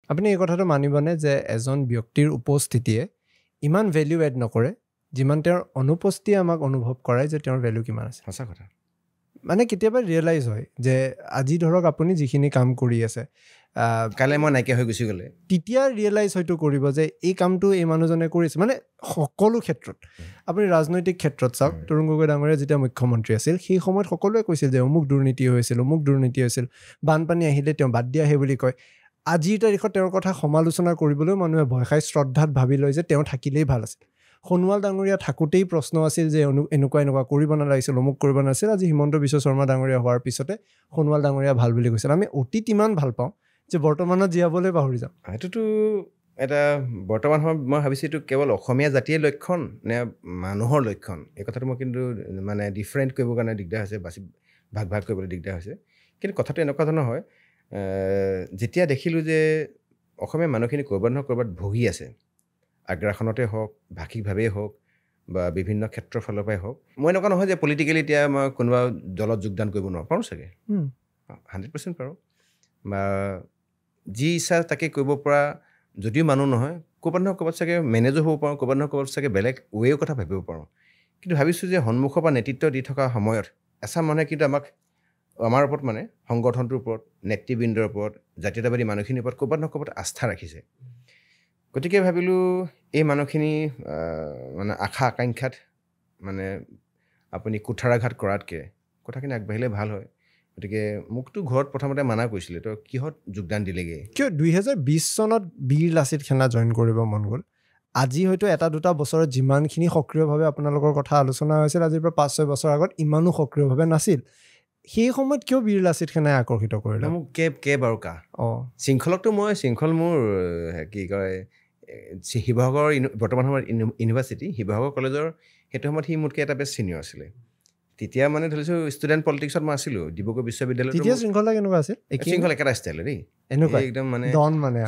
আপুনি এই কথাটো মানিবনে যে এজন ব্যক্তিৰ উপস্থিতিয়ে ইমান ভেলিউ এড নকৰে যিমান তেওঁৰ অনুপস্থিতিয়ে আমাক অনুভৱ কৰায় যে তেওঁৰ ভেলিউ কিমান আছে? সঁচা কথা। মানে কেতিয়াবা ৰিয়েলাইজ হয় যে আজি ধৰক আপুনি যিখিনি কাম কৰি আছে কাইলৈ মই নাইকিয়া হৈ গুচি গ'লে তেতিয়া ৰিয়েলাইজ হয়তো কৰিব যে এই কামটো এই মানুহজনে কৰিছে। মানে সকলো ক্ষেত্ৰত আপুনি ৰাজনৈতিক ক্ষেত্ৰত চাওক, তৰুণ গগৈ ডাঙৰীয়া যেতিয়া মুখ্যমন্ত্ৰী আছিল সেই সময়ত সকলোৱে কৈছিল যে অমুক দুৰ্নীতি হৈছিল, বানপানী আহিলে তেওঁ বাদ দিয়া আহে বুলি কয়। আজিৰ তাৰিখত তেওঁৰ কথা সমালোচনা কৰিবলৈও মানুহে ভয় খাই শ্ৰদ্ধাত ভাবি লয় যে তেওঁ থাকিলেই ভাল আছিল। সোণোৱাল ডাঙৰীয়া থাকোঁতেই প্ৰশ্ন আছিল যে এনেকুৱা কৰিব নালাগিছিল, অমুক কৰিব নালাগিছিল। আজি হিমন্ত বিশ্ব শৰ্মা ডাঙৰীয়া হোৱাৰ পিছতে সোণোৱাল ডাঙৰীয়া ভাল বুলি কৈছিল। আমি অতীত ইমান ভাল পাওঁ যে বৰ্তমানত জীয়াবলৈ পাহৰি যাওঁ। সেইটোতো এটা বৰ্তমান সময়ত মই ভাবিছোঁ এইটো কেৱল অসমীয়া জাতিৰ লক্ষণ নে মানুহৰ লক্ষণ, এই কথাটো মই কিন্তু মানে ডিফাৰেণ্ট কৰিবৰ কাৰণে দিগদাৰ হৈছে, ভাগ কৰিবলৈ দিগদাৰ হৈছে। কিন্তু কথাটো এনেকুৱা ধৰণৰ হয়, যেতিয়া দেখিলোঁ যে অসমীয়া মানুহখিনি ক'ৰবাত নহয় ক'ৰবাত ভুগি আছে, আগ্ৰাসনতে হওক, ভাষিকভাৱেই হওক বা বিভিন্ন ক্ষেত্ৰৰ ফালৰ পৰাই হওক। মই এনেকুৱা নহয় যে পলিটিকেলি এতিয়া মই কোনোবা দলত যোগদান কৰিব নোৱাৰোঁ, পাৰোঁ চাগে 100% পাৰোঁ, বা যি ইচ্ছা তাকে কৰিব পৰা যদিও মানুহ নহয়, ক'ৰবাত নহয় ক'ৰবাত চাগে মেনেজো হ'ব পাৰোঁ, ক'ৰবাত নহয় ক'ৰবাত চাগে বেলেগ ৱেৰ কথা ভাবিব পাৰোঁ। কিন্তু ভাবিছোঁ যে সন্মুখৰ পৰা নেতৃত্ব দি থকা সময়ত এচাম মানুহে কিন্তু আমাৰ ওপৰত মানে সংগঠনটোৰ ওপৰত, নেতৃবৃন্দৰ ওপৰত, জাতীয়তাবাদী মানুহখিনিৰ ওপৰত ক'ৰবাত নহয় ক'ৰবাত আস্থা ৰাখিছে। গতিকে ভাবিলোঁ এই মানুহখিনি মানে আশা আকাংক্ষাত মানে আপুনি কুঠাৰাঘাত কৰাতকৈ কথাখিনি আগবাঢ়িলে ভাল হয়। গতিকে মোকতো ঘৰত প্ৰথমতে মানা কৰিছিলে, তো কিহত যোগদান দিলেগৈ? কিয় 2020 চনত বীৰ লাচিত সেনা জইন কৰিব মন গ'ল? আজি হয়তো এটা দুটা বছৰত যিমানখিনি সক্ৰিয়ভাৱে আপোনালোকৰ কথা আলোচনা হৈছিল, আজিৰ পৰা 5-6 বছৰ আগত ইমানো সক্ৰিয়ভাৱে নাছিল। সেই সময়ত কিয় বীৰ লাচিত সেনাই আকৰ্ষিত কৰিলে? মোক কেব আৰু কা শৃংখলকতো শৃংখল মোৰ কি কয় শিৱসাগৰ বৰ্তমান সময়ত ইউনিভাৰ্চিটি শিৱসাগৰ কলেজৰ সেইটো সময়ত সি মোতকৈ এটা বেষ্ট ছিনিয়ৰ আছিলে। তেতিয়া মানে ধৰিছোঁ ষ্টুডেণ্ট পলিটিক্সত মই আছিলোঁ ডিব্ৰুগড় বিশ্ববিদ্যালয়ত। তেতিয়া শৃংখলা কেনেকুৱা আছিল? শৃংখল একেটা ষ্টাইল দেই, এনেকুৱা একদম মানে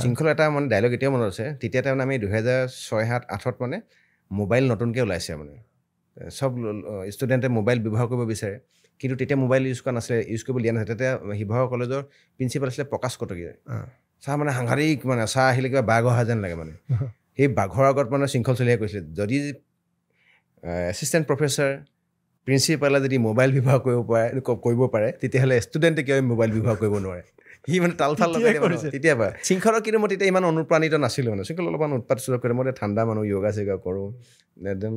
শৃংখল এটা মানে ডাইলগ এতিয়াও মনত আছে। তেতিয়া তাৰমানে আমি 2006-07-08 মানে মোবাইল নতুনকৈ ওলাইছে, মানে চব ষ্টুডেণ্টে মোবাইল ব্যৱহাৰ কৰিব বিচাৰে, কিন্তু তেতিয়া মোবাইল ইউজ কৰা নাছিলে, ইউজ কৰিব দিয়া নাছিলে। তেতিয়া শিৱসাগৰ কলেজৰ প্ৰিন্সিপাল আছিলে প্ৰকাশ কটকীয়া। চাহ মানে সাংঘাতিক, মানে চাহ আহিলে কিবা বাঘ অহা যেন লাগে। মানে সেই বাঘৰ আগত মানে শৃংখল চলিয়াই কৈছিলে, যদি এছিষ্টেণ্ট প্ৰফেচাৰ প্ৰিন্সিপালে যদি মোবাইল ব্যৱহাৰ কৰিব পাৰে তেতিয়াহ'লে ষ্টুডেণ্টে কিয় মোবাইল ব্যৱহাৰ কৰিব নোৱাৰে। সি মানে তালফাল লগাই কৰিছে তেতিয়াৰ পৰা শৃংখলৰ। কিন্তু মই তেতিয়া ইমান অনুপ্ৰাণিত নাছিলোঁ, মানে শৃংখল অলপমান উৎপাত চুৎপাত কৰে। মই ঠাণ্ডা মানুহ, য়োগা চিগা কৰোঁ, একদম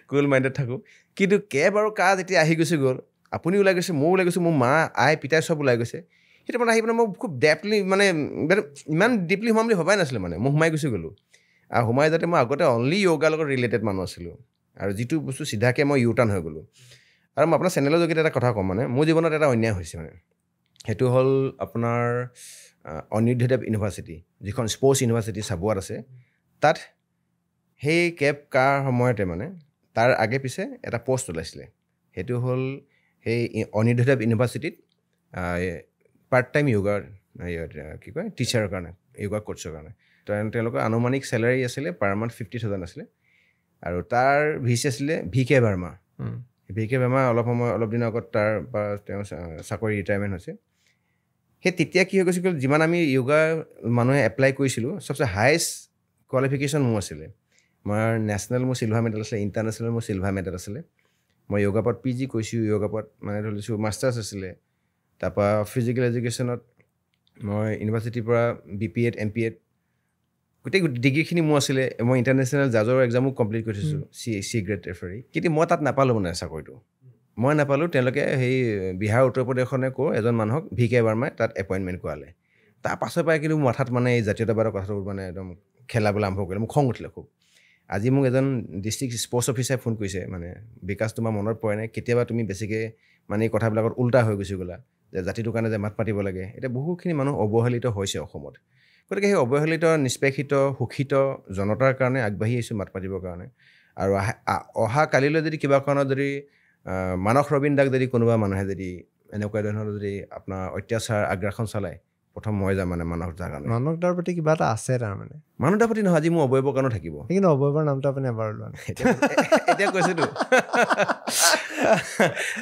কুল মাইণ্ডেড থাকোঁ। কিন্তু কেব আৰু কা যেতিয়া আহি গুচি গ'ল, আপুনি ওলাই গৈছে, ময়ো ওলাই গৈছোঁ, মোৰ মা আই পিতাই চব ওলাই গৈছে, সেইটো মানে আহি পেলাই মই খুব ডেপলি মানে ইমান ডিপলি সোমাম বুলি ভবাই নাছিলোঁ। মানে মই সোমাই গুচি গ'লোঁ। আৰু সোমাই যাতে মই আগতে অনলি য়োগাৰ লগত ৰিলেটেড মানুহ আছিলোঁ, আৰু যিটো বস্তু চিধাকৈ মই ইউটাৰ্ণ হৈ গ'লোঁ। আৰু মই আপোনাৰ চেনেলৰ যোগেদি এটা কথা ক'ম, মানে মোৰ জীৱনত এটা অন্যায় হৈছে, মানে সেইটো হ'ল আপোনাৰ অনিৰুদ্ধদেৱ ইউনিভাৰ্চিটি, যিখন স্পৰ্টছ ইউনিভাৰ্চিটি চাবুৱাত আছে। তাত সেই কেব কাৰ সময়তে মানে তাৰ আগে পিছে এটা পষ্ট ওলাইছিলে, সেইটো হ'ল সেই অনিৰুদ্ধদেৱ ইউনিভাৰ্চিটিত পাৰ্ট টাইম য়োগাৰ কি কয় টিচাৰৰ কাৰণে, য়োগা কোৰ্চৰ কাৰণে। তেওঁলোকৰ আনুমানিক চেলাৰী আছিলে পাৰ মান্থ 50,000 আছিলে, আৰু তাৰ ভিচি আছিলে VK বাৰ্মা। VK বাৰ্মা অলপ দিনৰ আগত তাৰ পৰা তেওঁ চাকৰি ৰিটায়াৰমেণ্ট হৈছে। সেই তেতিয়া কি হৈ গৈছিল, যিমান আমি য়োগা মানুহে এপ্লাই কৰিছিলোঁ, চবচে হায়েষ্ট কোৱালিফিকেশ্যন মোৰ আছিলে। মই নেশ্যনেল মোৰ চিলভাৰ মেডেল আছিলে, ইণ্টাৰনেশ্যনেল মোৰ চিলভাৰ মেডেল আছিলে। মই য়োগাপত PG কৰিছোঁ, য়োগাপত মানে ধৰিছোঁ মাষ্টাৰ্ছ আছিলে। তাৰপৰা ফিজিকেল এডুকেশ্যনত মই ইউনিভাৰ্চিটিৰ পৰা BPEd MPEd গোটেই ডিগ্ৰীখিনি মোৰ আছিলে। মই ইণ্টাৰনেশ্যনেল জাজৰ এক্সামো কমপ্লিট কৰি থৈছোঁ, C গ্ৰেড ৰেফাৰী। কিন্তু মই তাত নাপালোঁ, মানে চাকৰিটো মই নাপালোঁ। তেওঁলোকে সেই বিহাৰ উত্তৰ প্ৰদেশনে এজন মানুহক VK বাৰ্মাই তাত এপইণ্টমেণ্ট কৰালে। তাৰ পাছৰ পৰাই কিন্তু মাথাত মানে এই জাতীয়তাবাদৰ কথাটো মানে একদম খেলাবলৈ আৰম্ভ কৰিলে। মোক খং উঠিলে খুব। আজি মোক এজন ডিষ্ট্ৰিক্ট স্পৰ্টছ অফিচাৰে ফোন কৰিছে, মানে বিকাশ তোমাৰ মনত পৰে নাই কেতিয়াবা তুমি বেছিকৈ মানে এই কথাবিলাকত উল্টা হৈ গুচি গ'লা, যে জাতিটোৰ কাৰণে যে মাত পাতিব লাগে। এতিয়া বহুখিনি মানুহ অৱহেলিত হৈছে অসমত। গতিকে সেই অৱহেলিত, নিষ্পেষিত, শোষিত জনতাৰ কাৰণে আগবাঢ়ি আহিছোঁ মাত পাতিবৰ কাৰণে। আৰু অহা কালিলৈ যদি কিবা কাৰণত যদি মানস ৰবীন দাক যদি কোনোবা মানুহে যদি এনেকুৱা ধৰণৰ যদি আপোনাৰ অত্যাচাৰ আগ্ৰাসন চলায়, প্ৰথম মই যাম মানে মানস দাৰ কাৰণে। মানস দাৰ প্ৰতি কিবা এটা আছে তাৰমানে। মানস দাৰ প্ৰতি নহয়, আজি মোৰ অৱয়বৰ কাৰণেও থাকিব। কিন্তু অৱয়বৰ নামটো আপুনি এবাৰ লোৱা নাই। এতিয়া কৈছোতো।